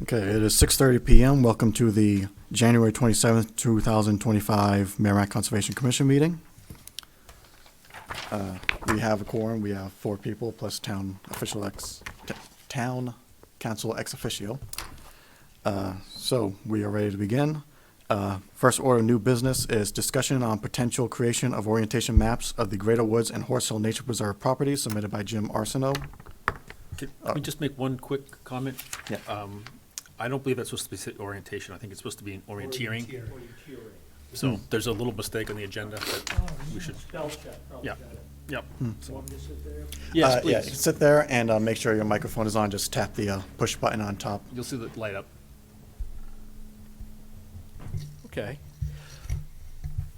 Okay, it is 6:30 p.m. Welcome to the January 27th, 2025 Merrimack Conservation Commission meeting. We have a quorum. We have 4 people plus town council ex officio. So we are ready to begin. First order of new business is discussion on potential creation of orientation maps of the Greater Woods and Horse Hill Nature Preserve properties submitted by Jim Arsenault. Can we just make one quick comment? Yeah. I don't believe that's supposed to be orientation. I think it's supposed to be an orienteering. So there's a little mistake on the agenda that we should. Spell check, probably Yeah. got it. Yep. You want me to sit there? Yes, Yeah, please. sit there and make sure your microphone is on. Just tap the push button on top. You'll see the light up. Okay.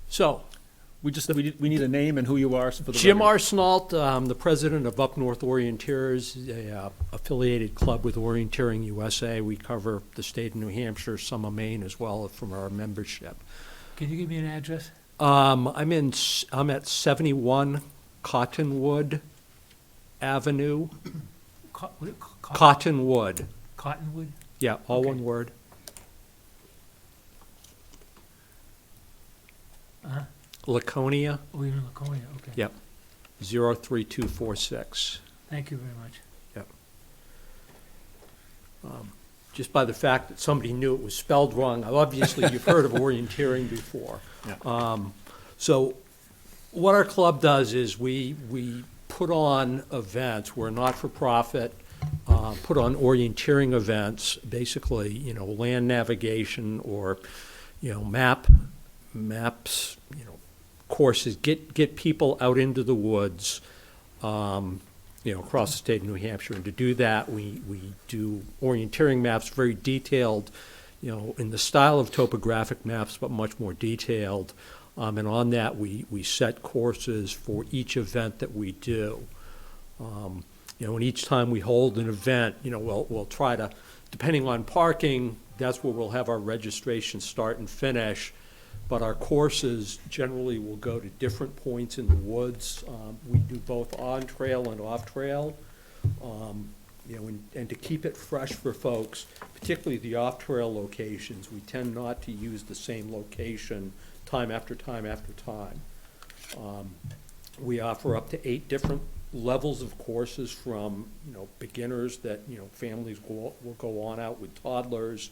So, We we need a name and who you are for the Jim record. Arsenault, the president of Up North Orienteers, a affiliated club with Orienteering USA. We cover the state of New Hampshire, some of Maine as well from our membership. Can you give me an address? I'm at 71 Cottonwood Avenue. Cottonwood. Cottonwood? Yeah, all Okay. one word. Uh-huh. Laconia. Oh, you're in Laconia, okay. Yep. 03246. Thank you very much. Just by the fact that somebody knew it was spelled wrong, obviously you've heard of orienteering before. Yeah. So what our club does is we put on events, we're not-for-profit, put on orienteering events, basically, land navigation or, maps, courses, get people out into the woods, across the state of New Hampshire. And to do that, we do orienteering maps, very detailed, in the style of topographic maps, but much more detailed. And on that, we set courses for each event that we do. And each time we hold an event, we'll try to, depending on parking, that's where we'll have our registration start and finish. But our courses generally will go to different points in the woods. We do both on-trail and off-trail. And to keep it fresh for folks, particularly the off-trail locations, we tend not to use the same location time after time after time. We offer up to 8 different levels of courses from, beginners that, families will go on out with toddlers,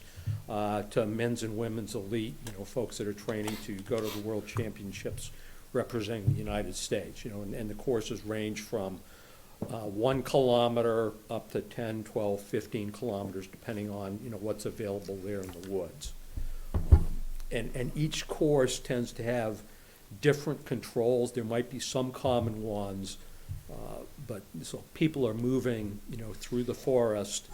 to men's and women's elite, folks that are training to go to the world championships representing the United States, and the courses range from 1 kilometer up to 10, 12, 15 kilometers, depending on, what's available there in the woods. And each course tends to have different controls. There might be some common ones, but so people are moving, through the forest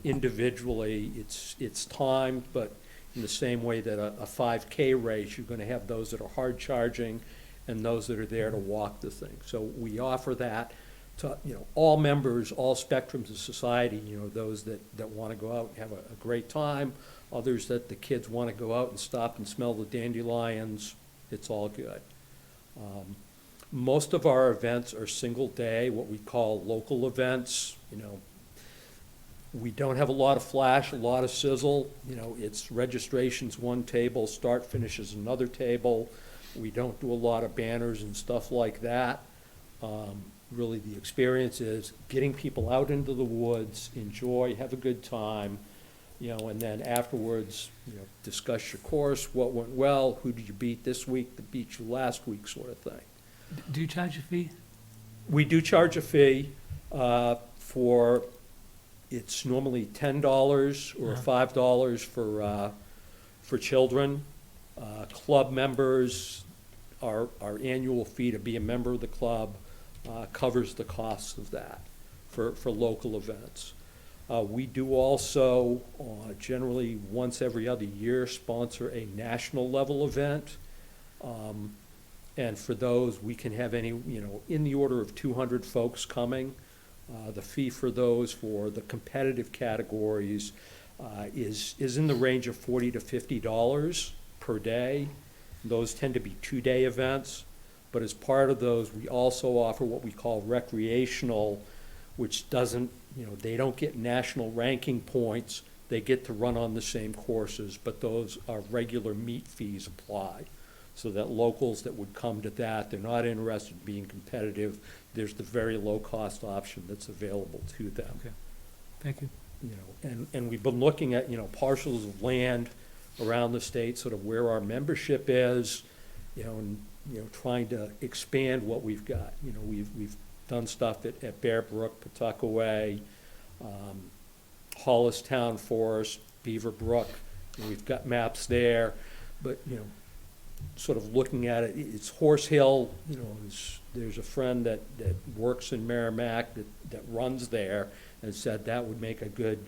individually. It's timed, but in the same way that a 5K race, you're going to have those that are hard charging and those that are there to walk the thing. So we offer that to all members, all spectrums of society. Those that want to go out and have a great time, others that the kids want to go out and stop and smell the dandelions. It's all good. Most of our events are single day, what we call local events. We don't have a lot of flash, a lot of sizzle. It's registrations one table, start finishes another table. We don't do a lot of banners and stuff like that. Really, the experience is getting people out into the woods, enjoy, have a good time, and then afterwards, discuss your course, what went well, who did you beat this week that beat you last week, sort of thing. Do you charge a fee? We do charge a fee it's normally $10 or $5 for children. Club members, our annual fee to be a member of the club covers the costs of that for local events. We do also, generally once every other year, sponsor a national level event. And for those, we can have any, in the order of 200 folks coming. The fee for those for the competitive categories is in the range of $40 to $50 per day. Those tend to be 2-day events. But as part of those, we also offer what we call recreational, which doesn't, they don't get national ranking points. they get to run on the same courses, but those are regular meet fees apply. So that locals that would come to that, they're not interested in being competitive, there's the very low-cost option that's available to them. Okay. Thank you. You know, and we've been looking at, you know, parcels of land around the state, sort of where our membership is, you know, and, you know, trying to expand what we've got. You know, we've done stuff at Bear Brook, Pawtuckaway, Hollis Town Forest, Beaver Brook, and we've got maps there, but, you know, sort of looking at it, it's Horse Hill, you know, there's a friend that works in Merrimack that runs there, and said that would make a good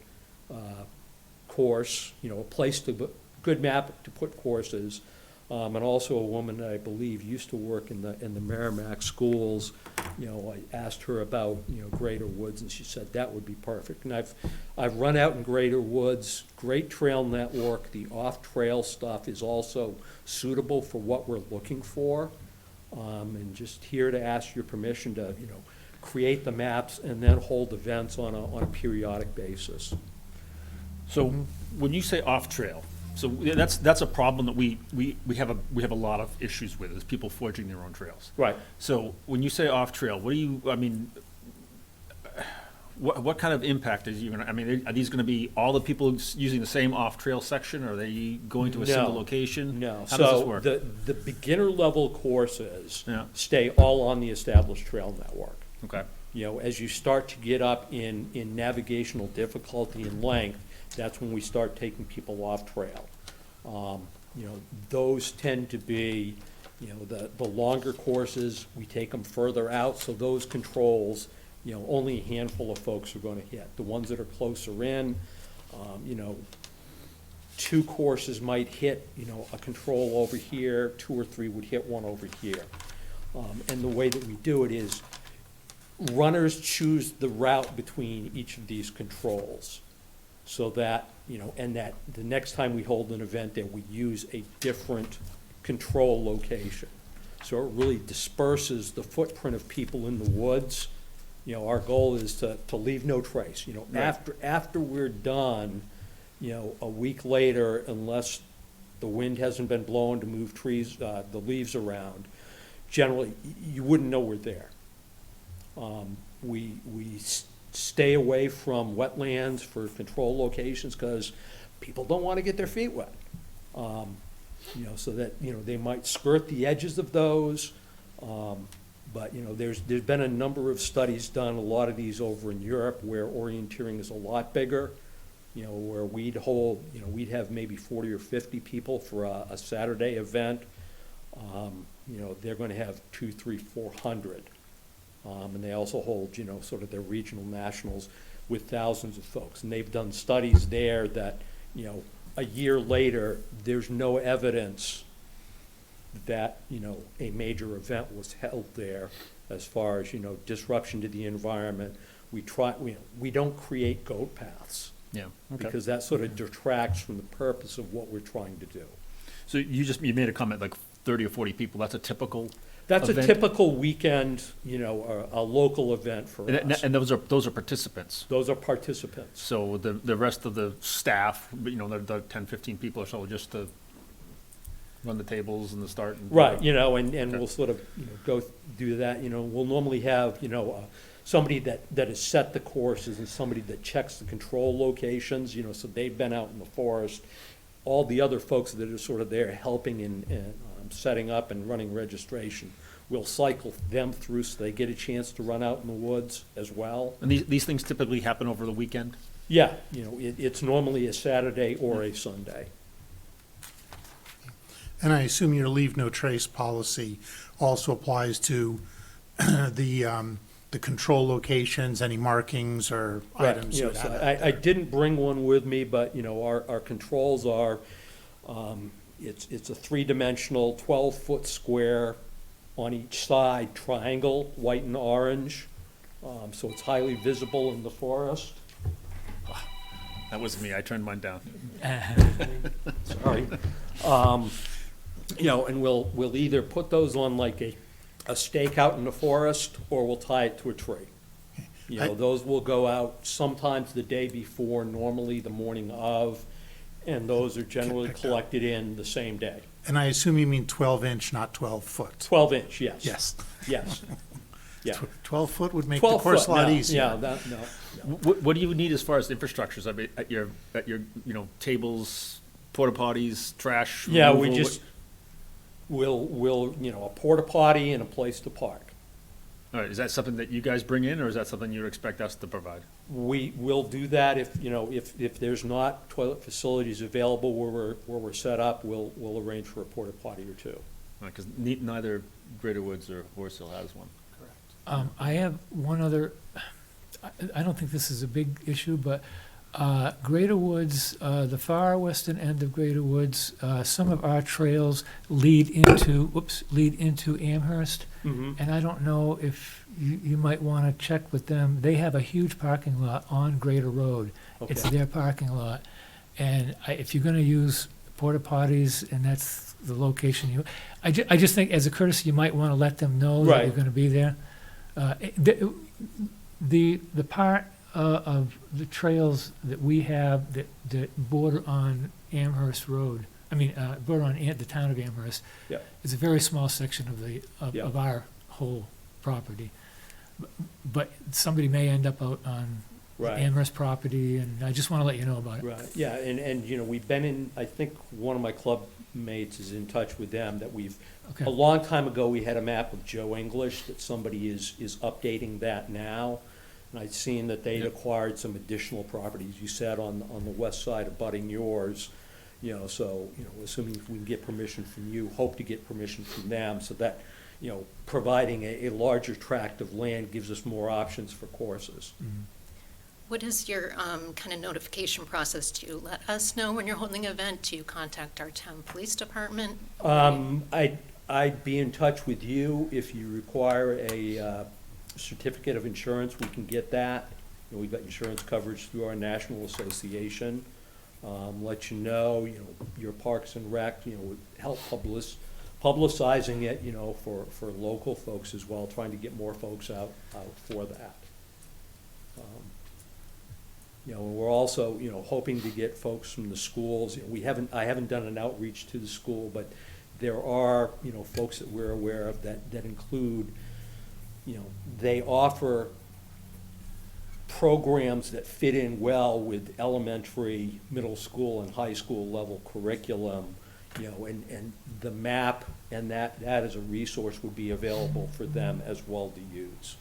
course, you know, a place to, good map to put courses. And also a woman that I believe used to work in the Merrimack schools. You know, I asked her about, you know, Greater Woods, and she said that would be perfect. And I've run out in Greater Woods, great trail network. The off-trail stuff is also suitable for what we're looking for. And just here to ask your permission to, you know, create the maps and then hold events on a periodic basis. So when you say off-trail, so that's a problem that we have a lot of issues with, is people forging their own trails. Right. So when you say off-trail, what do you, I mean, what kind of impact is you gonna, I mean, are these gonna be all the people using the same off-trail section, or are they going to a single No. location? No, How does this so work? the beginner level courses Yeah. stay all on the established trail network. Okay, You know, as you start to get up in navigational difficulty and length, that's when we start taking people off trail. You know, those tend to be, you know, the longer courses, we take them further out, so those controls, you know, only a handful of folks are gonna hit. The ones that are closer in, you know, 2 courses might hit, you know, a control over here, 2 or 3 would hit one over here. And the way that we do it is, runners choose the route between each of these controls, so that, you know, and that the next time we hold an event there, we use a different control location. So it really disperses the footprint of people in the woods. You know, our goal is to leave no trace, you know, Right. after we're done, you know, a week later, unless the wind hasn't been blowing to move trees, the leaves around, generally, you wouldn't know we're there. We stay away from wetlands for control locations, because people don't want to get their feet wet. You know, so that, you know, they might skirt the edges of those. But, you know, there's been a number of studies done, a lot of these over in Europe, where orienteering is a lot bigger. You know, where we'd hold, you know, we'd have maybe 40 or 50 people for a Saturday event. You know, they're gonna have 200, 300, 400. And they also hold, you know, sort of their regional nationals with thousands of folks. And they've done studies there that, you know, a year later, there's no evidence that, you know, a major event was held there as far as, you know, disruption to the environment. We don't create goat paths, yeah, okay. because that sort of detracts from the purpose of what we're trying to do. So you made a comment, like 30 or 40 people, that's a typical That's a event? typical weekend, you know, a local event for us. And those are participants? Those are participants. So the rest of the staff, you know, the 10, 15 people or so, just to run the tables and the start? And Right, you know, and Okay. we'll sort of, you know, go do that, you know, we'll normally have, you know, somebody that has set the courses and somebody that checks the control locations, you know, so they've been out in the forest. All the other folks that are sort of there helping in setting up and running registration, we'll cycle them through so they get a chance to run out in the woods as well. And these things typically happen over the weekend? Yeah, you know, it's normally a Saturday or a Sunday. And I assume your leave no trace policy also applies to the control locations, any markings or Right, items you you know, would so have out I there. didn't bring one with me, but, you know, our controls are, it's a 3-dimensional, 12-foot square on each side, triangle, white and orange. So it's highly visible in the forest. That was me, I turned mine down. Sorry. You know, and we'll either put those on like a stake out in the forest, or we'll tie it to a tree. You know, I- those will go out sometimes the day before, normally the morning of, and those are generally picked up. collected in the same day. And I assume you mean 12-inch, not 12-foot? 12-inch, yes. Yes. Yes, yeah. 12-foot would make the 12 course a foot, lot no, easier. Yeah, that, no. What do you need as far as infrastructures? I mean, at your, you know, tables, porta potties, trash? Yeah, we removal, just, we'll, you know, a porta potty and a place to park. All right, is that something that you guys bring in, or is that something you'd expect us to provide? We will do that if, you know, if there's not toilet facilities available where we're set up, we'll arrange for a porta potty or two. Because neither Greater Woods or Horse Hill has one. I have one other, I don't think this is a big issue, but Greater Woods, the far western end of Greater Woods, some of our trails lead into Amherst. And I don't know if you might want to check with them. They have a huge parking lot on Greater Road. It's Okay. their parking lot. And if you're going to use porta potties and that's the location I just think as a courtesy, you might want to let them know that Right. you're going to be there. The part of the trails that we have that border on Amherst Road, border on the town of Amherst. Yeah. It's a very small section of Yeah. of our whole property. But somebody may end up out on Right. Amherst property, and I just want to let you know about it. Right, yeah, and, you know, we've been in, I think one of my club mates is in touch with them, that we've, Okay. a long time ago, we had a map of Joe English, that somebody is updating that now. And I'd seen that they'd Yep. acquired some additional properties, you said, on the west side abutting yours. You know, so, you know, assuming we can get permission from you, hope to get permission from them, so that, you know, providing a larger tract of land gives us more options for courses. What is your kind of notification process? Do you let us know when you're holding an event? Do you contact our town police department? I'd be in touch with you if you require a certificate of insurance, we can get that. You know, we've got insurance coverage through our national association. Let you know, your Parks and Rec, would help publicizing it, for local folks as well, trying to get more folks out for that. And we're also, hoping to get folks from the schools. I haven't done an outreach to the school, but there are, folks that we're aware of that include, they offer programs that fit in well with elementary, middle school, and high school level curriculum, and the map and that as a resource would be available for them as well to use.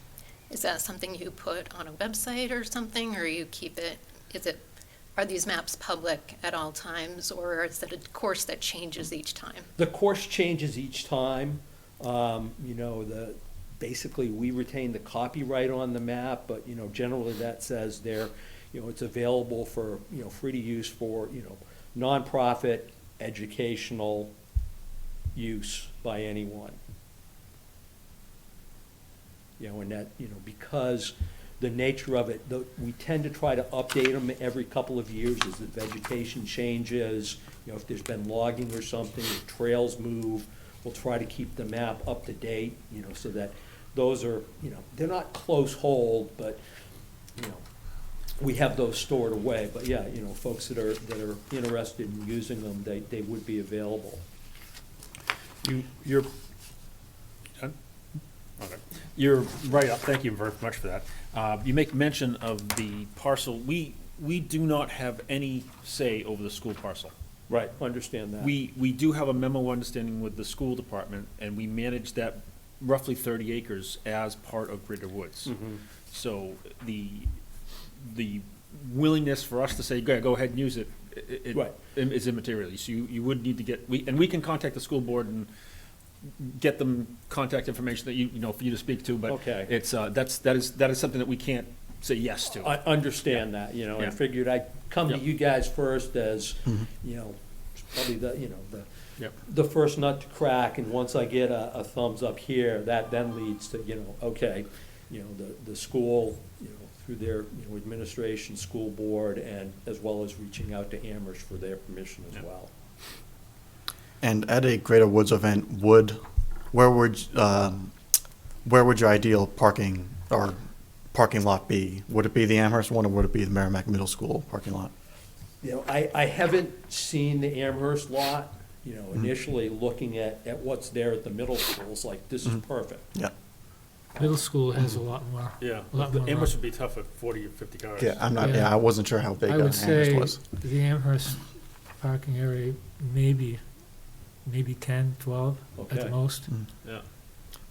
Is that something you put on a website or something, or you keep it, are these maps public at all times, or is it a course that changes each time? The course changes each time. Basically, we retain the copyright on the map, but, generally that says there, it's available for, free to use for, nonprofit, educational use by anyone. And that, because the nature of it, we tend to try to update them every couple of years as the vegetation changes, if there's been logging or something, if trails move, we'll try to keep the map up to date, so that those are, they're not close hold, but, we have those stored away. But yeah, folks that are interested in using them, they would be available. You're done? Okay. You're right up, thank you very much for that. You make mention of the parcel. We do not have any say over the school parcel. Right, understand that. We do have a memo of understanding with the school department, and we manage that roughly 30 acres as part of Greater Woods. Mhm. So the willingness for us to say, go ahead and use it, Right. is immaterial. So you would need to get, we can contact the school board and get them contact information that for you to speak to, but Okay. it's, that is something that we can't say yes to. I understand that, Yeah. I figured I'd come to Yep. you guys first as, Mhm. probably Yep. the first nut to crack, and once I get a thumbs up here, that then leads to, okay, the school, through their, administration, school board, and as well as reaching out to Amherst for their permission as Yep. well. And at a Greater Woods event, where would your ideal parking or parking lot be? Would it be the Amherst one, or would it be the Merrimack Middle School parking lot? You know, I haven't seen the Amherst lot, you know, initially looking at what's there at the middle schools, like, this is perfect. Yeah. Middle school has a lot more. Yeah, A lot the more Amherst would be tough at 40 or 50 cars. Yeah, Yeah. I wasn't sure how big I would Amherst say was. the Amherst parking area, maybe 10, 12 at Okay. the most. Yeah.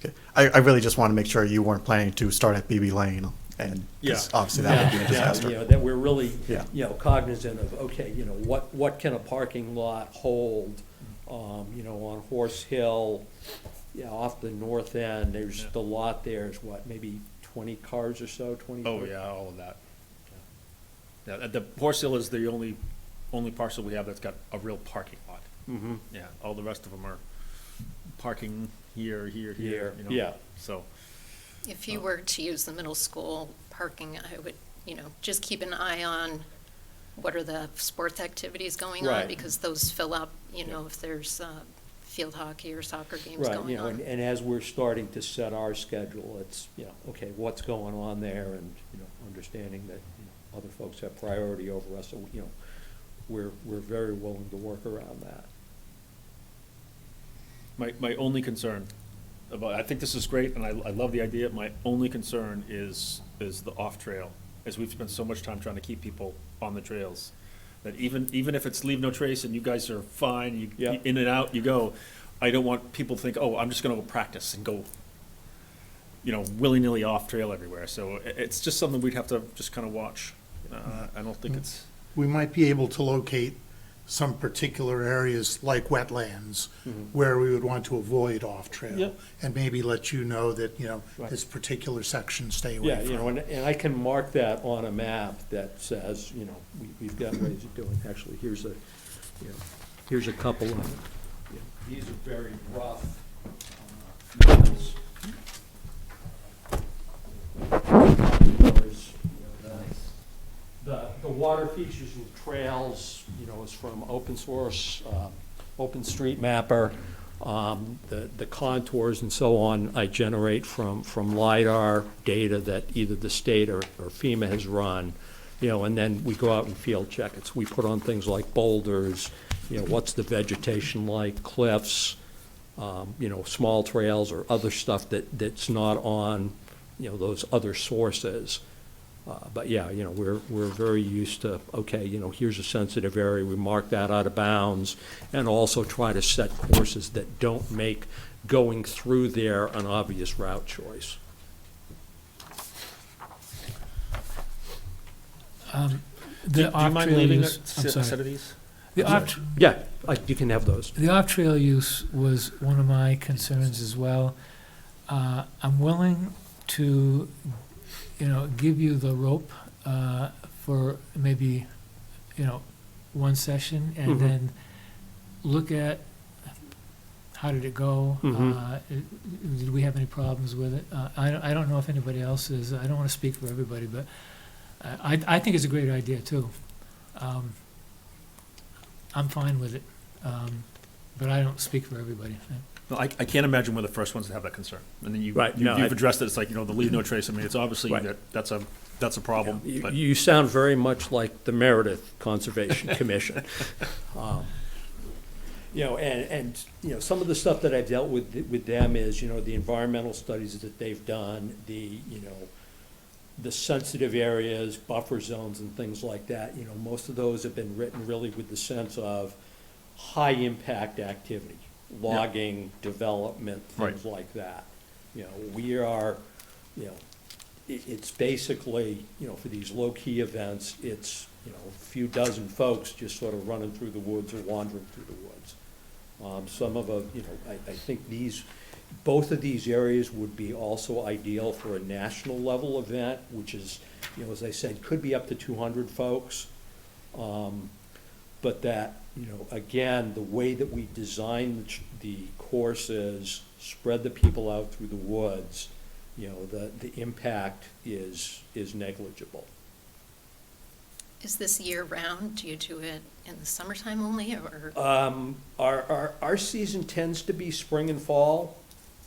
Okay. I really just want to make sure you weren't planning to start at BB Lane, and 'cause Yeah. obviously that would be a Yeah, disaster. you know, that we're really, Yeah. you know, cognizant of, okay, you know, what can a parking lot hold? You know, on Horse Hill, yeah, off the north end, there's, Yeah. the lot there's what, maybe 20 cars or so, 20? Oh, yeah, all of that. Yeah, the Horse Hill is the only parcel we have that's got a real parking lot. Mm-hmm, Yeah, all the rest of them are parking here, here, you know. yeah. So, If you were to use the middle school parking, I would, just keep an eye on what are the sports activities going on, Right. because those fill up, if there's field hockey or soccer games Right, you going know, on. and as we're starting to set our schedule, it's, you know, okay, what's going on there, and, you know, understanding that, you know, other folks have priority over us, so, you know, we're very willing to work around that. my only concern about, I think this is great, and I love the idea, my only concern is the off-trail, as we've spent so much time trying to keep people on the trails, that even if it's leave no trace and you guys are fine, you, Yeah. in and out, you go, I don't want people to think, oh, I'm just gonna go practice and go, willy-nilly off-trail everywhere, so it's just something we'd have to just kind of watch. I don't think it's, We might be able to locate some particular areas like wetlands where we would want to avoid off-trail. Yep. And maybe let you know that, Right. this particular section stay away Yeah, from. you know, and I can mark that on a map that says, you know, we've got ways of doing, actually, here's a couple of, these are very rough maps. The water features and trails, you know, is from open source, OpenStreetMapper. The contours and so on, I generate from LiDAR data that either the state or FEMA has run, you know, and then we go out and field check it. So we put on things like boulders, you know, what's the vegetation like, cliffs, you know, small trails or other stuff that's not on, you know, those other sources. But yeah, you know, we're very used to, okay, you know, here's a sensitive area, we mark that out of bounds, and also try to set courses that don't make going through there an obvious route choice. The do you mind off-trail leaving a use, I'm set sorry. of these? The off, Yeah, you can have those. the off-trail use was one of my concerns as well. I'm willing to, give you the rope for maybe, one session, and Mhm. then look at how did it go? Mhm. Did we have any problems with it? I don't know if anybody else is, I don't want to speak for everybody, but I think it's a great idea, too. I'm fine with it, but I don't speak for everybody. No, I can't imagine we're the first ones to have that concern. And then Right, no, you've I- addressed it, it's like, the leave no trace, I mean, it's obviously Right. that's a problem, but. You sound very much like the Meredith Conservation Commission. You know, and, you know, some of the stuff that I've dealt with them is, you know, the environmental studies that they've done, the sensitive areas, buffer zones and things like that, you know, most of those have been written really with the sense of high-impact activity, logging, development, things like that. You know, we are, you know, it's basically, you know, for these low-key events, it's, you know, a few dozen folks just sort of running through the woods or wandering through the woods. Some of you know, I think both of these areas would be also ideal for a national level event, which is, you know, as I said, could be up to 200 folks. But that, you know, again, the way that we design the courses, spread the people out through the woods, you know, the impact is negligible. Is this year-round? Do you do it in the summertime only, or? Our season tends to be spring and fall.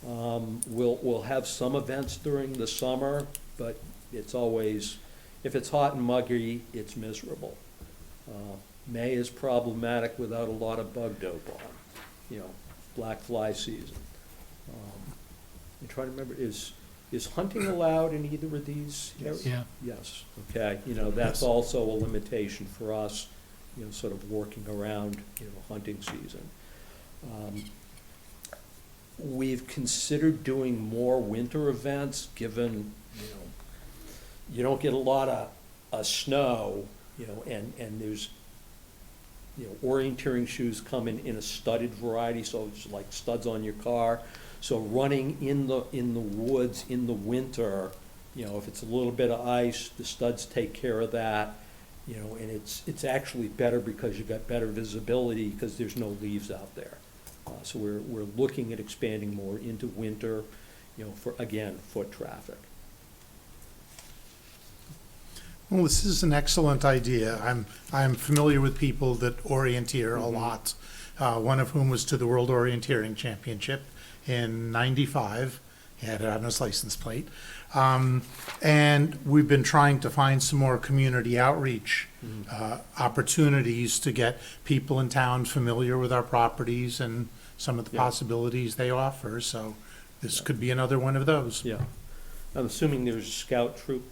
We'll have some events during the summer, but It's always, if it's hot and muggy, it's miserable. May is problematic without a lot of bug dope on, you know, black fly season. I'm trying to remember, is hunting allowed in either of these areas? Yeah. Yes, okay, you know, that's Yes. also a limitation for us, you know, sort of working around, you know, hunting season. We've considered doing more winter events, given, you know, you don't get a lot of snow, you know, and there's, you know, orienteering shoes come in a studded variety, so it's like studs on your car. So running in the woods in the winter, you know, if it's a little bit of ice, the studs take care of that, you know, and it's actually better because you've got better visibility because there's no leaves out there. So we're looking at expanding more into winter, you know, for, again, foot traffic. Well, this is an excellent idea. I'm familiar with people that orienteer a Mhm. lot, one of whom was to the World Orienteering Championship in '95. He had it on his license plate. And we've been trying to find some more community outreach opportunities to get people in town familiar with our properties and some of the Yeah. possibilities they offer. So this could be another one of those. Yeah. I'm assuming there's a scout troop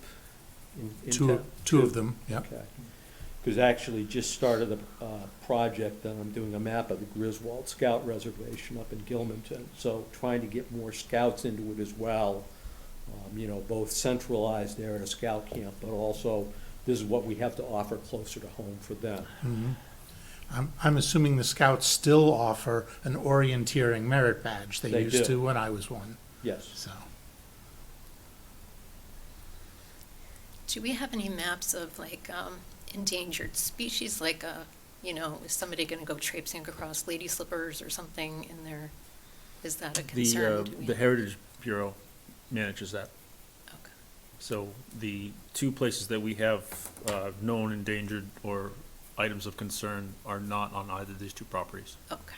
in Two town? of them, yeah. Okay. Because actually just started a project, and I'm doing a map of the Griswold Scout Reservation up in Gilmanton. So trying to get more scouts into it as well, you know, both centralized there at a scout camp, but also this is what we have to offer closer to home for them. I'm assuming the scouts still offer an orienteering merit badge. They They used do. to when I was one, Yes. so. Do we have any maps of like endangered species, like, you know, is somebody going to go traipsing across lady slippers or something in there? Is that a concern? Do we- The Heritage Bureau manages that. Okay. So the two places that we have known endangered or items of concern are not on either of these two properties. Okay.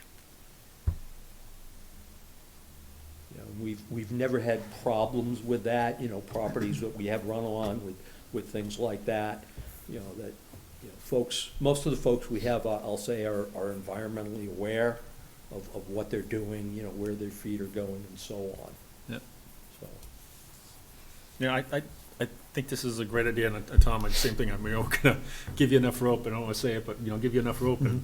You know, we've never had problems with that, you know, properties that we have run on with things like that, you know, that, you know, folks, most of the folks we have, I'll say, are environmentally aware of what they're doing, you know, where their feet are going and so on. Yep. So, Yeah, I think this is a great idea, and Tom, same thing, I mean, we're gonna give you enough rope, I don't wanna say it, but, you know, give you enough rope, and,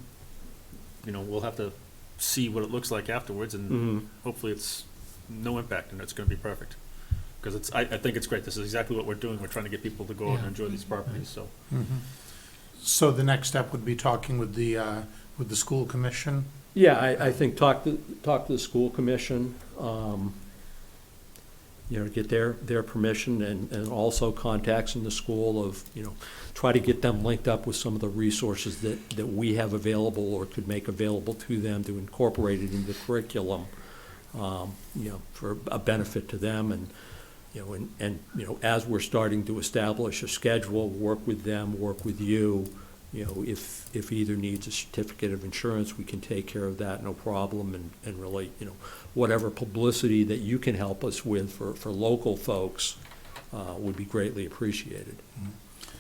you know, we'll have to see what it looks like afterwards, and hopefully it's no impact, and it's gonna be perfect. Because it's, I think it's great, this is exactly what we're doing, we're trying to get people to go out and Yeah. enjoy these properties, so. So the next step would be talking with the school commission? yeah, I think talk to the school commission, you know, get their permission, and also contacts in the school of, you know, try to get them linked up with some of the resources that we have available or could make available to them to incorporate it into the curriculum, you know, for a benefit to them, and, you know, and, you know, as we're starting to establish a schedule, work with them, work with you, you know, if either needs a certificate of insurance, we can take care of that, no problem, and really, you know, whatever publicity that you can help us with for local folks, would be greatly appreciated.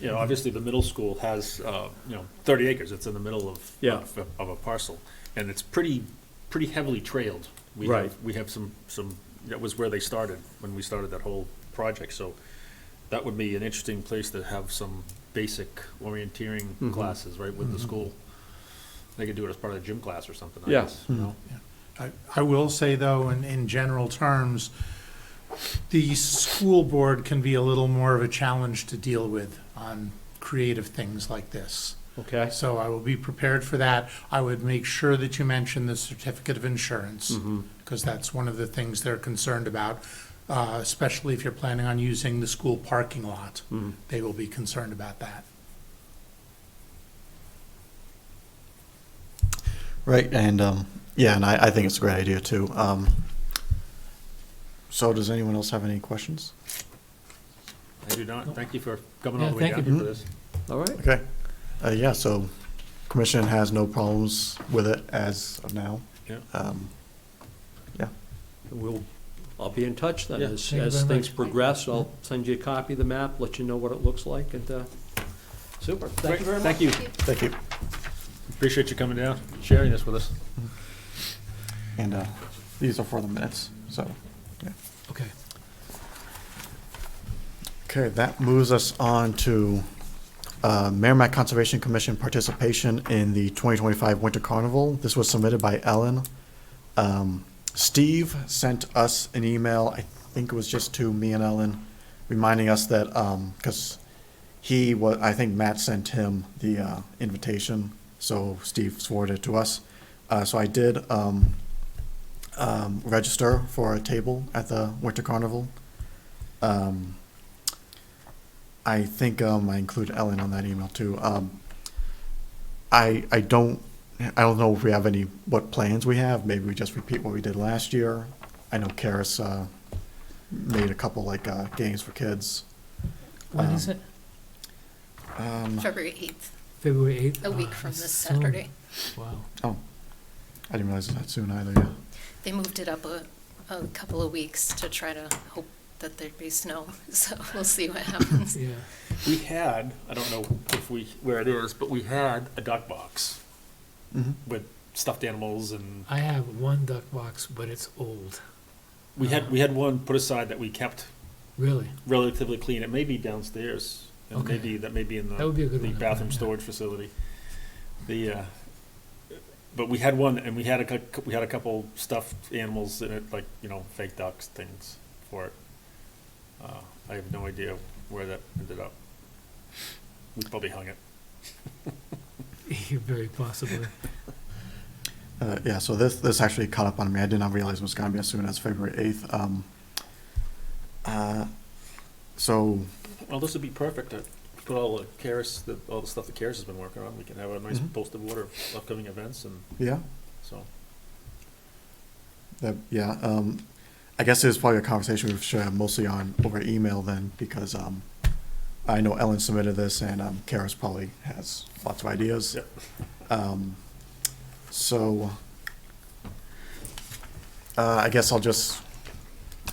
You know, obviously, the middle school has, you know, 30 acres, it's in the middle of, Yeah. of a parcel, and it's pretty heavily trailed. Right. We have some, that was where they started, when we started that whole project, so that would be an interesting place to have some basic orienteering classes, right, with the school. They could do it as part of the gym class or something, I Yeah. guess, you know? I will say, though, in general terms, the school board can be a little more of a challenge to deal with on creative things like this. Okay? So I will be prepared for that. I would make sure that you mention the certificate of insurance, because that's one of the things they're concerned about, especially if you're planning on using the school parking lot. They will be concerned about that. Right, and, yeah, and I think it's a great idea, too. So does anyone else have any questions? I do not, thank you for coming all Yeah, the way thank down you. here for this. All right. Okay, yeah, so commission has no problems with it as of now. Yeah. Yeah, We'll I'll be in touch then. Yeah. As Thank you very things much. progress, I'll send you a copy of the map, let you know what it looks like, and, super. Thank you very much. Thank you. Thank you. Appreciate you coming down, sharing this with us. And these are for the minutes, so, yeah. Okay. Okay, that moves us on to Merrimack Conservation Commission participation in the 2025 Winter Carnival. This was submitted by Ellen. Steve sent us an email, I think it was just to me and Ellen, reminding us that, because I think Matt sent him the invitation, so Steve forwarded it to us. So I did register for a table at the Winter Carnival. I think I included Ellen on that email too. I don't know if we have what plans we have. Maybe we just repeat what we did last year. I know Karis made a couple games for kids. When is it? February 8th, February 8th? a week Ah, from that's this soon. Saturday. Wow. Oh, I didn't realize it was that soon either. Yeah. They moved it up a couple of weeks to try to hope that there'd be snow, so we'll see what happens. Yeah. We had, I don't know where it is, but we had a duck box Mm-hmm. with stuffed animals, and I have one duck box, but it's old. we had one put aside that we kept Really? relatively clean. It may be downstairs, and Okay. that may be in That would be a good the one to bathroom put, yeah. storage facility. But we had one, and we had a couple stuffed animals in it, like, fake ducks, things for it. I have no idea where that ended up. We probably hung it. Very possibly. Yeah, so this actually caught up on me. I did not realize it was going to be as soon as February 8th. So, Well, this would be perfect to put all the all the stuff that Karis has been working on. We can have a nice Mhm. posted order of upcoming events, and yeah, so. I guess it was probably a conversation we should have mostly on over email then, because I know Ellen submitted this, and Karis probably has lots of ideas. Yep. So, I guess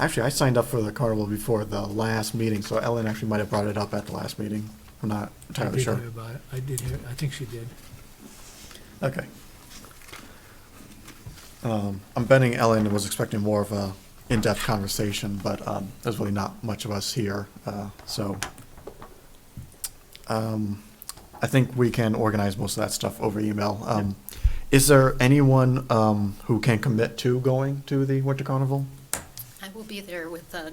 actually, I signed up for the carnival before the last meeting, so Ellen actually might have brought it up at the last meeting. I'm not I entirely did sure. hear about it. I did hear, I think she did. Okay. I'm betting Ellen was expecting more of a in-depth conversation, but there's really not much of us here, so I think we can organize most of that stuff over email. Is there anyone who can commit to going to the Winter Carnival? I will be there with the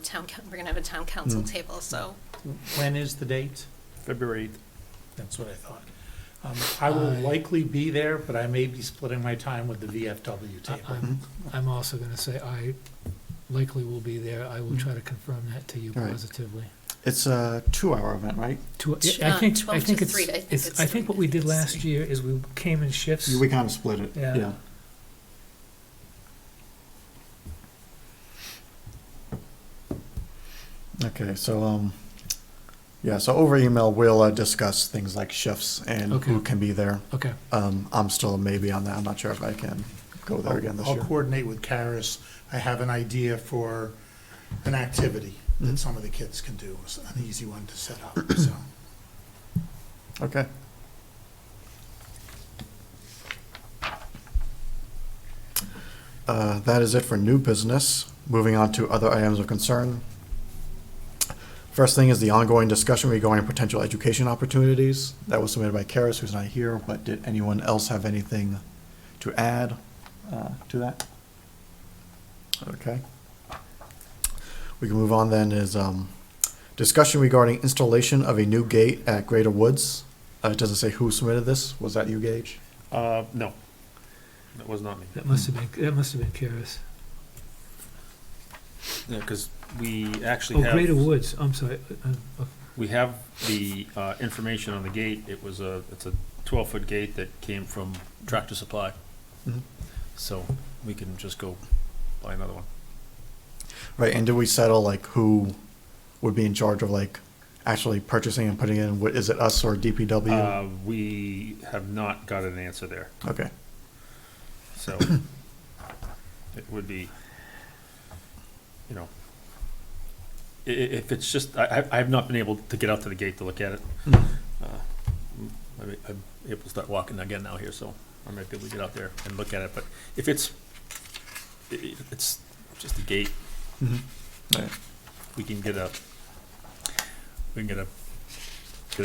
we're gonna have a town council Mm. table, so When is the date? February 8th. That's what I thought. I will likely be there, but I may be splitting my time with the VFW table. I'm also gonna say I likely will be there. I will Mhm. try to confirm that to you All right. positively. It's a 2-hour event, right? I think 12 to 3, I think it's I think what we did last 3. year is we came in shifts. We kind of split it, Yeah. yeah. Okay, so, so over email, we'll discuss things like shifts and who Okay. can be there. Okay, I'm still a maybe on that. I'm not sure if I can go there again this I'll year. coordinate with Karis. I have an idea for an activity that Mhm. some of the kids can do, an easy one to set up, so. Okay. That is it for new business. Moving on to other items of concern. First thing is the ongoing discussion regarding potential education opportunities. That was submitted by Karis, who's not here, but did anyone else have anything to add to that? Okay. We can move on then is discussion regarding installation of a new gate at Greater Woods. It doesn't say who submitted this. Was that you, Gage? No, that was not me. that must have been Karis. Yeah, because we actually Oh, have. Greater Woods, I'm sorry. We have the information on the gate. It's a 12-foot gate that came from Tractor Supply, Mhm. so we can just go buy another one. Right, and did we settle like who would be in charge of like actually purchasing and putting in? Is it us or DPW? We have not got an answer there, Okay. so it would be you know, if it's just, I have not been able to get out to the gate to look at it. Mhm. I'm able to start walking again now here, so I might be able to get out there and look at it, but if it's just a gate, Mhm. Right. we can get a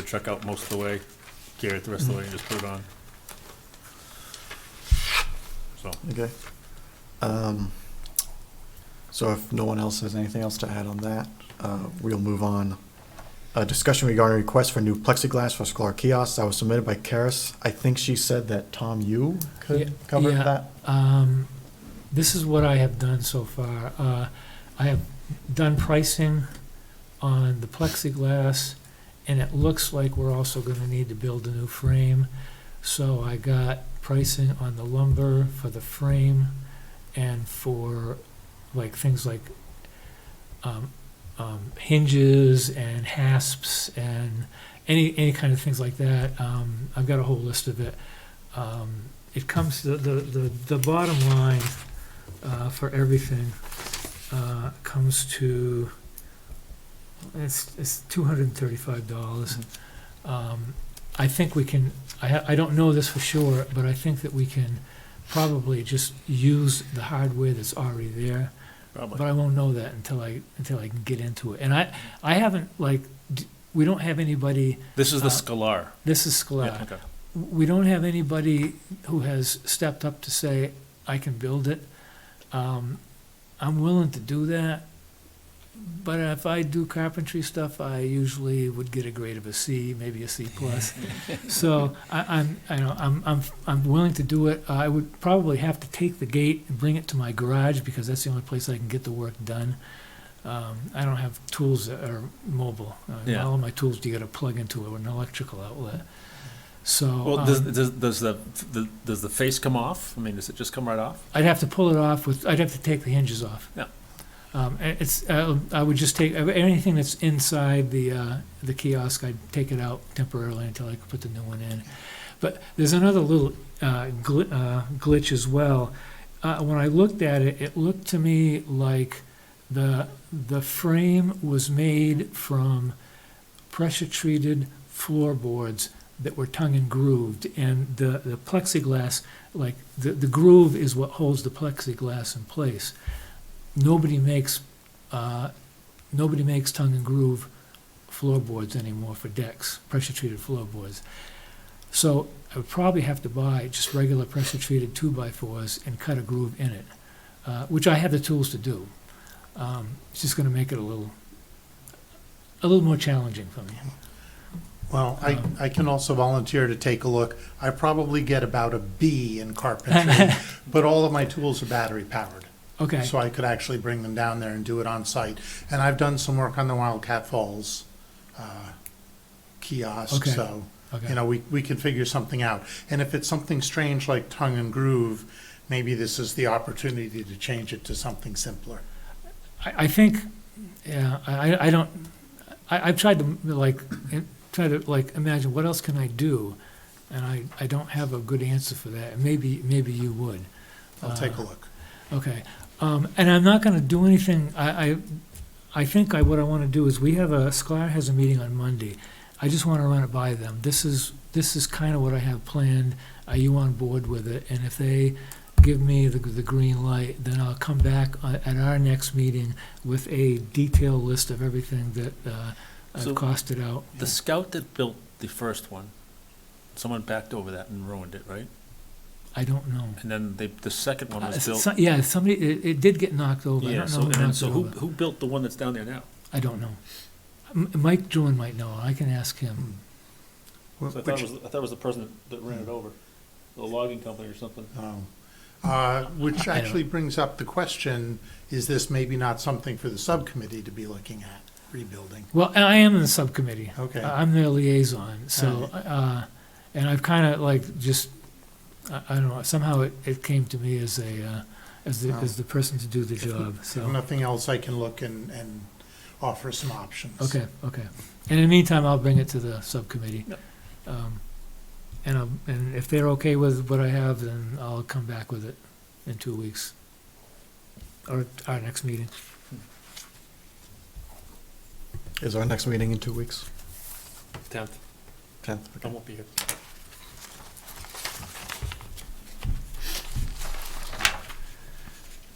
truck out most of the way, carry it the rest of the way and just put it on. So, Okay. So if no one else has anything else to add on that, we'll move on. A discussion regarding request for new plexiglass for Sklar kiosks that was submitted by Karis. I think she said that Tom, you Yeah, could cover yeah. that? This is what I have done so far. I have done pricing on the plexiglass, and it looks like we're also gonna need to build a new frame. So I got pricing on the lumber for the frame and for like things like hinges and hasps and any kind of things like that. I've got a whole list of it. It comes, the bottom line for everything comes to, it's $235. I think we can, I don't know this for sure, but I think that we can probably just use the hardware that's already there. probably. But I won't know that until I can get into it. And I haven't, like, we don't have anybody, This is the uh, Scalar. this is Yeah, Sklar. okay. We don't have anybody who has stepped up to say, I can build it. I'm willing to do that, but if I do carpentry stuff, I usually would get a grade of a C, maybe a C plus. So I'm willing to do it. I would probably have to take the gate and bring it to my garage because that's the only place I can get the work done. I don't have tools that are mobile. Yeah. All of my tools you got to plug into an electrical outlet. So Well, does the face come off? I mean, does it just come right off? I'd have to pull it off with. I'd have to take the hinges off. Yeah. And it's. I would just take anything that's inside the kiosk. I'd take it out temporarily until I could put the new one in. But there's another little glitch as well. When I looked at it, it looked to me like the frame was made from pressure treated floorboards that were tongue and grooved, and the plexiglass, like the groove is what holds the plexiglass in place. Nobody makes tongue and groove floorboards anymore for decks, pressure treated floorboards. So I would probably have to buy just regular pressure treated 2x4s and cut a groove in it, which I have the tools to do. It's just going to make it a little more challenging for me. Well, I can also volunteer to take a look. I probably get about a B in carpentry, but all of my tools are battery powered. Okay. So I could actually bring them down there and do it on site. And I've done some work on the Wildcat Falls kiosk, Okay. so, Okay. you know, we can figure something out. And if it's something strange like tongue and groove, maybe this is the opportunity to change it to something simpler. I think, yeah, I don't, I've tried to imagine what else can I do, and I don't have a good answer for that. And maybe you would. I'll take a look. Okay, and I'm not gonna do anything, I think what I wanna do is, Sklar has a meeting on Monday. I just wanna run it by them. This is kinda what I have planned. Are you on board with it? And if they give me the green light, then I'll come back at our next meeting with a detailed list of everything that I've So- costed out. The Scout that built the first one, someone backed over that and ruined it, right? I don't know. And then the second one was built. Yeah, somebody, it did get knocked over. I Yeah, don't so, know and who then, knocked so it over. who built the one that's down there now? I don't know. Mike Druin might know. I can ask him. So I thought it was the person that ran it over, the logging company or something. Which I don't- actually brings up the question, is this maybe not something for the subcommittee to be looking at, rebuilding? Well, I am in the subcommittee. Okay. I'm their liaison, so, and I've kind of like just, I don't know, somehow it came to me as the person to do the job, If so. nothing else, I can look and offer some options. Okay. And in the meantime, I'll bring it to the subcommittee. Yep. And if they're okay with what I have, then I'll come back with it in 2 weeks. Or our next meeting. Is our next meeting in 2 weeks? 10th, 10th? I won't be here.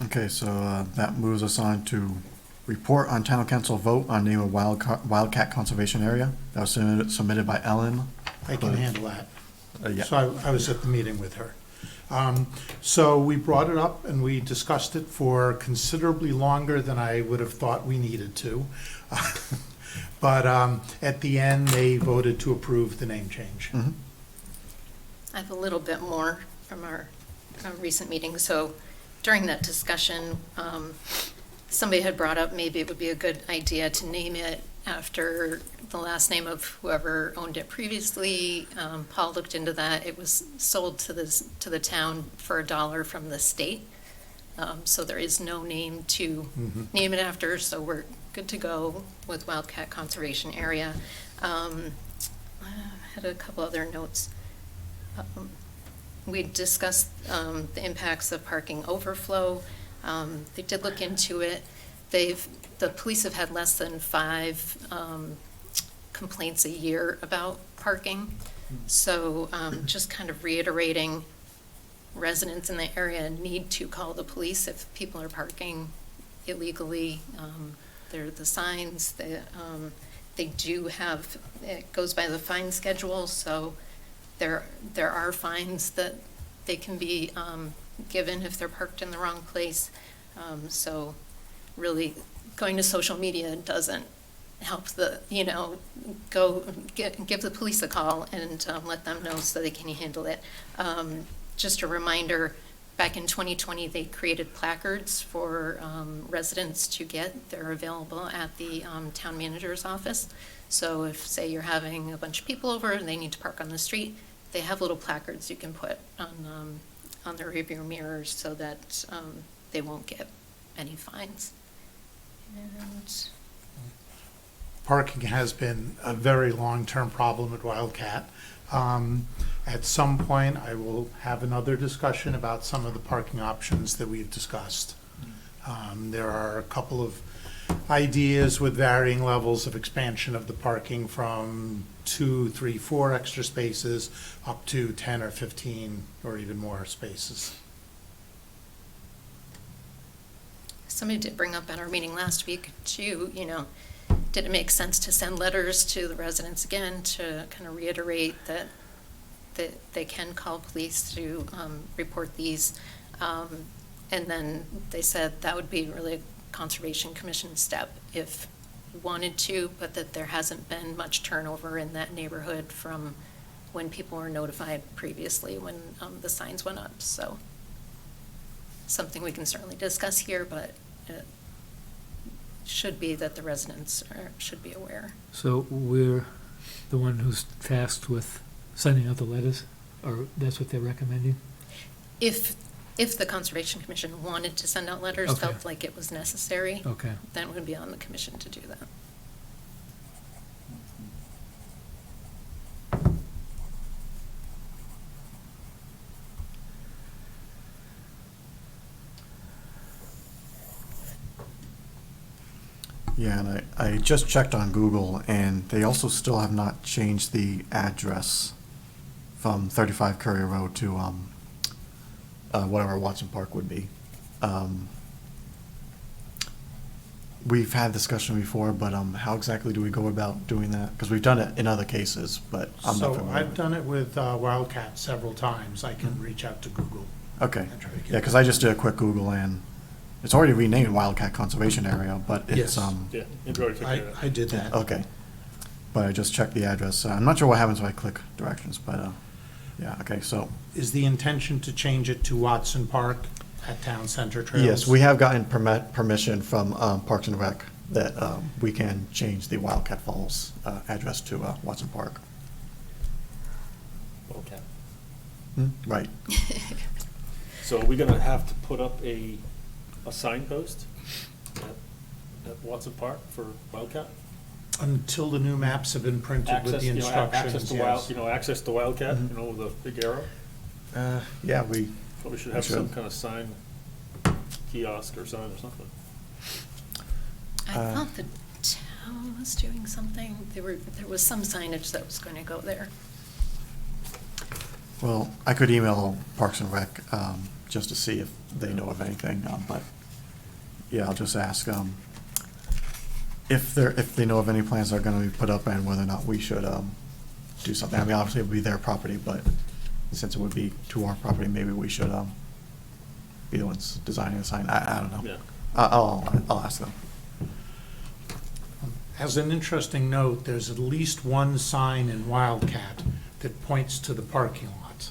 Okay, so that moves us on to report on town council vote on name of Wildcat Conservation Area. That was submitted by Ellen. I can handle that. Yeah. So I was at the meeting with her. So we brought it up and we discussed it for considerably longer than I would have thought we needed to. But at the end, they voted to approve the name change. Mhm. I have a little bit more from our recent meeting. So during that discussion, somebody had brought up maybe it would be a good idea to name it after the last name of whoever owned it previously. Paul looked into that. It was sold to the town for $1 from the state. So there is no name to name it after, so we're good to go with Wildcat Conservation Area. I had a couple other notes. We discussed the impacts of parking overflow. They did look into it. The police have had less than 5 complaints a year about parking. So just kind of reiterating, residents in the area need to call the police if people are parking illegally. There are the signs, they do have, it goes by the fine schedule, so there are fines that they can be given if they're parked in the wrong place. So really, going to social media doesn't help give the police a call and let them know so they can handle it. Just a reminder, back in 2020, they created placards for residents to get. They're available at the town manager's office. So if, say, you're having a bunch of people over and they need to park on the street, they have little placards you can put on their rearview mirrors so that they won't get any fines. And Parking has been a very long-term problem at Wildcat. At some point, I will have another discussion about some of the parking options that we've discussed. There are a couple of ideas with varying levels of expansion of the parking from 2, 3, 4 extra spaces up to 10 or 15 or even more spaces. somebody did bring up at our meeting last week too, did it make sense to send letters to the residents again to kind of reiterate that they can call police to report these? And then they said that would be really a Conservation Commission step if you wanted to, but that there hasn't been much turnover in that neighborhood from when people were notified previously when the signs went up. So something we can certainly discuss here, but it should be that the residents should be aware. So we're the one who's tasked with sending out the letters, or that's what they're recommending? If the Conservation Commission wanted to send out letters, Okay. felt like it was necessary, Okay. then it would be on the commission to do that. Yeah, and I just checked on Google, and they also still have not changed the address from 35 Courier Road to whatever Watson Park would be. We've had discussion before, but how exactly do we go about doing that? Because we've done it in other cases, but I'm not So familiar. I've done it with Wildcat several times. I can reach out to Google. Okay, and try to get yeah, because I just did a quick Google, and it's already renamed Wildcat Conservation Area, but it's, Yes. Yeah, you already took care of that. I did that. okay. But I just checked the address. I'm not sure what happens if I click directions, but, yeah, okay, so. Is the intention to change it to Watson Park at Town Center Trails? Yes, we have gotten permission from Parks and Rec that we can change the Wildcat Falls address to Watson Park. Okay. Right. So are we gonna have to put up a signpost at Watson Park for Wildcat? Until the new maps have been printed with Access, the access instructions, to yes. access to Wildcat, Mhm. with a big arrow? Yeah, we, Probably should We have some should. kind of sign, kiosk or sign or something. I thought the was doing something, there was some signage that was going to go there. Well, I could email Parks and Rec, just to see if they know of anything, but, yeah, I'll just ask, if they know of any plans that are gonna be put up and whether or not we should, do something. I mean, obviously it would be their property, but since it would be to our property, maybe we should, be the ones designing the sign. I don't know. Yeah. I'll ask them. As an interesting note, there's at least one sign in Wildcat that points to the parking lot.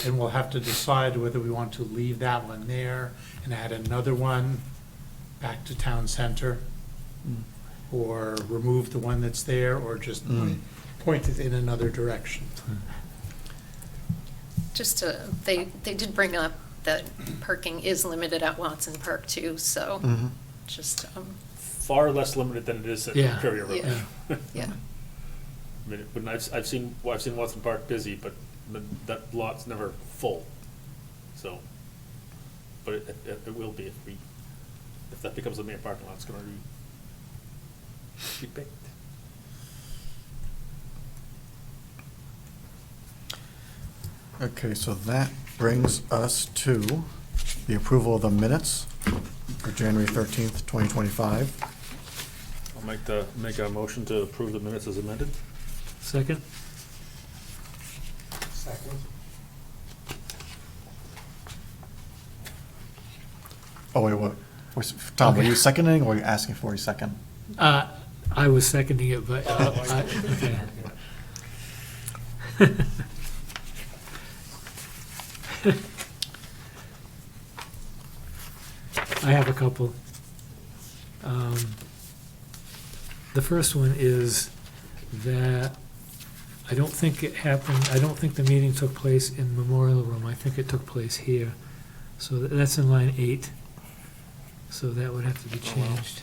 And we'll have to decide whether we want to leave that one there and add another one back to town center, or remove the one that's there, or just point it in another direction. Just to, they did bring up that parking is limited at Watson Park too, so Mhm. just, Far less limited than it is at Yeah. Courier Road. yeah, yeah. I mean, when I've seen Watson Park busy, but that lot's never full, so. But it will be if that becomes the main parking lot, it's gonna be baked. Okay, so that brings us to the approval of the minutes for January 13th, 2025. I'll make a motion to approve the minutes as amended. Second? Second. Oh, wait, what? Tom, were Okay. you seconding or were you asking for a second? I was seconding it, but, okay. I have a couple. The first one is that I don't think it happened, I don't think the meeting took place in Memorial Room. I think it took place here. So that's in line 8. So that would have to be Oh, wow. changed.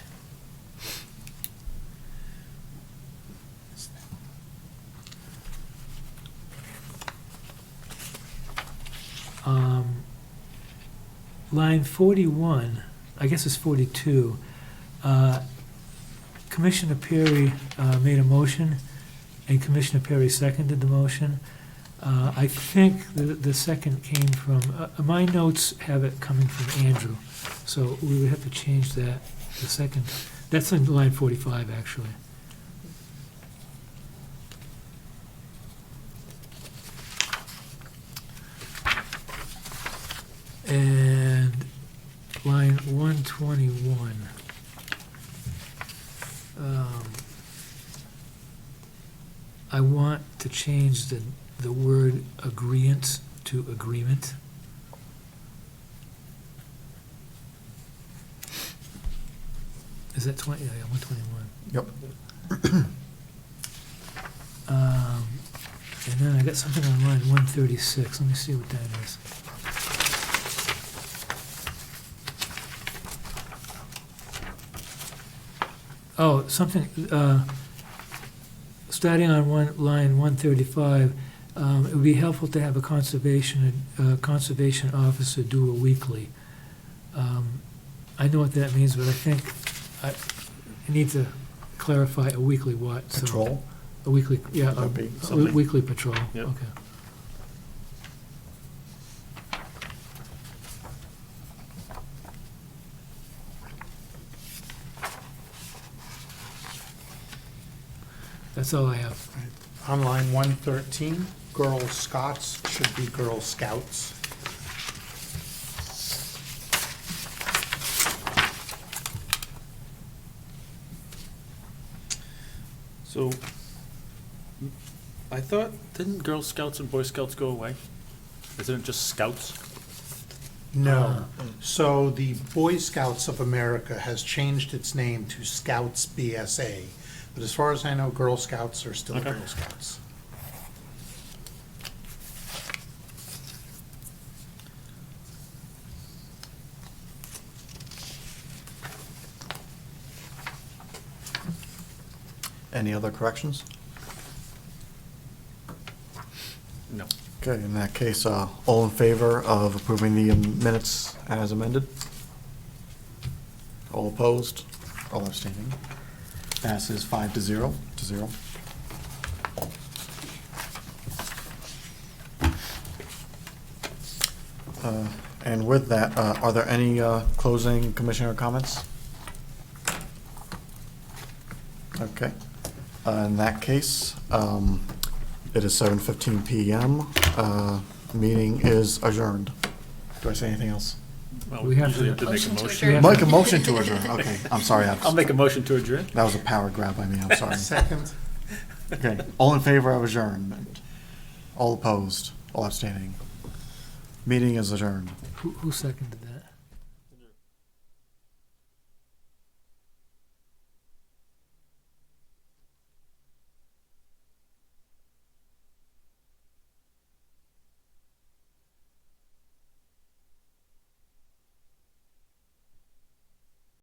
Line 41, I guess it's 42, Commissioner Perry made a motion, and Commissioner Perry seconded the motion. I think the second came from, my notes have it coming from Andrew, so we would have to change that, the second. That's in line 45, actually. And line 121. I want to change the word agreeant to agreement. Is that 20, yeah, 121. Yep. And then I got something on line 136, let me see what that is. Oh, something, starting on line 135, it would be helpful to have a conservation officer do a weekly. I know what that means, but I think I need to clarify a weekly what, so. Patrol? A weekly, yeah, That'd be a something. weekly patrol, Yep. okay. That's all I have. On line 113, Girl Scots should be Girl Scouts. So, I thought, didn't Girl Scouts and Boy Scouts go away? Isn't it just Scouts? No. So the Boy Scouts of America has changed its name to Scouts BSA. But as far as I know, Girl Scouts are still Okay. Girl Scouts. Any other corrections? No. Okay, in that case, all in favor of approving the minutes as amended? All opposed? All abstaining? Passes 5-0 to 0. And with that, are there any closing commissioner comments? Okay. In that case, it is 7:15 PM. Meeting is adjourned. Do I say anything else? Well, We have usually to- make a Motion to motion. adjourn. Make a motion to adjourn. Okay, I'm sorry. I'll make a motion to adjourn. That was a power grab by me. I'm sorry. Second. Okay, all in favor of adjournment? All opposed? All abstaining? Meeting is adjourned. Who seconded that?